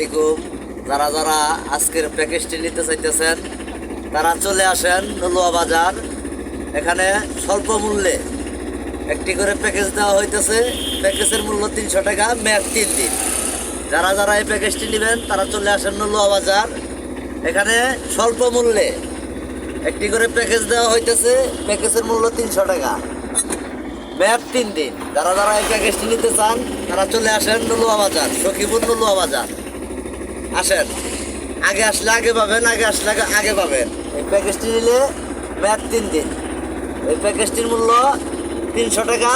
আলাইকুম। যারা যারা আজকের প্যাকেজটি নিতে চাইতেছেন তারা চলে আসেন নলুয়া বাজার। এখানে স্বল্প মূল্যে একটি করে প্যাকেজ দেওয়া হইতেছে। প্যাকেজের মূল্য 300 টাকা, মেয়াদ 3 দিন। যারা যারা এই প্যাকেজটি নেবেন তারা চলে আসেন নলুয়া বাজার। এখানে স্বল্প মূল্যে একটি করে প্যাকেজ দেওয়া হইতেছে। প্যাকেজের মূল্য 300 টাকা, মেয়াদ 3 দিন। যারা যারা এই প্যাকেজটি নিতে চান তারা চলে আসেন নলুয়া বাজার, সখীপুর নলুয়া বাজার। আসেন, আগে আসলে আগে পাবেন, আগে আসলে আগে পাবেন। এই প্যাকেজটি নিলে মেয়াদ 3 দিন। এই প্যাকেজটির মূল্য 300 টাকা,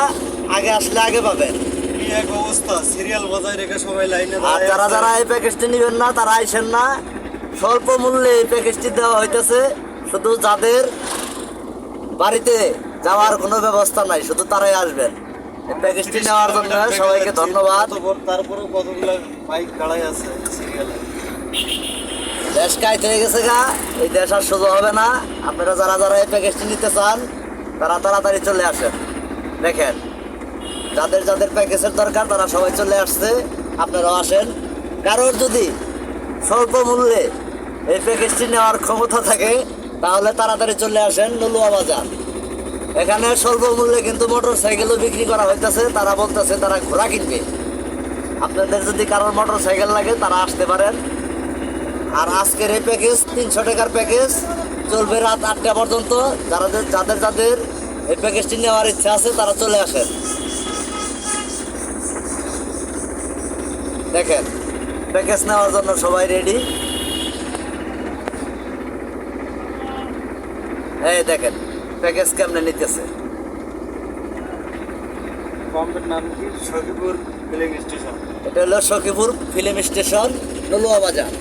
আগে আসলে আগে পাবেন। কি এক অবস্থা, সিরিয়াল বজায় রেখে সবাই লাইনে আর যারা যারা এই প্যাকেজটি নেবেন না তারা আইসেন না। স্বল্প মূল্যে এই প্যাকেজটি দেওয়া হইতেছে। শুধু যাদের বাড়িতে যাওয়ার কোনো ব্যবস্থা নাই শুধু তারাই আসবেন। এই প্যাকেজটি নেওয়ার জন্য সবাইকে ধন্যবাদ। তারপরেও কতগুলো বাইক দাঁড়াই আছে সিরিয়ালে। দেশ কাইট হয়ে গেছে গা, এই দেশ আর সোজা হবে না। আপনারা যারা যারা এই প্যাকেজটি নিতে চান তারা তাড়াতাড়ি চলে আসেন। দেখেন, যাদের যাদের প্যাকেজের দরকার তারা সবাই চলে আসছে। আপনারাও আসেন। কারোর যদি স্বল্প মূল্যে এই প্যাকেজটি নেওয়ার ক্ষমতা থাকে তাহলে তাড়াতাড়ি চলে আসেন নলুয়া বাজার। এখানে স্বল্প মূল্যে কিন্তু মোটর সাইকেলও বিক্রি করা হইতেছে। তারা বলতেছে তারা ঘোড়া কিনবে। আপনাদের যদি কারোর মোটর সাইকেল লাগে তারা আসতে পারেন। আর আজকের এই প্যাকেজ 300 টাকার প্যাকেজ চলবে রাত 8টা পর্যন্ত। যাদের যাদের যাদের এই প্যাকেজটি নেওয়ার ইচ্ছা আছে তারা চলে আসেন। দেখেন, প্যাকেজ নেওয়ার জন্য সবাই রেডি। এই দেখেন প্যাকেজ কেমনে নিতেছে। পাম্পের নাম কি? Sakhipur filling station. এটা হলো সখীপুর ফিল্ম স্টেশন, নলুয়া বাজার।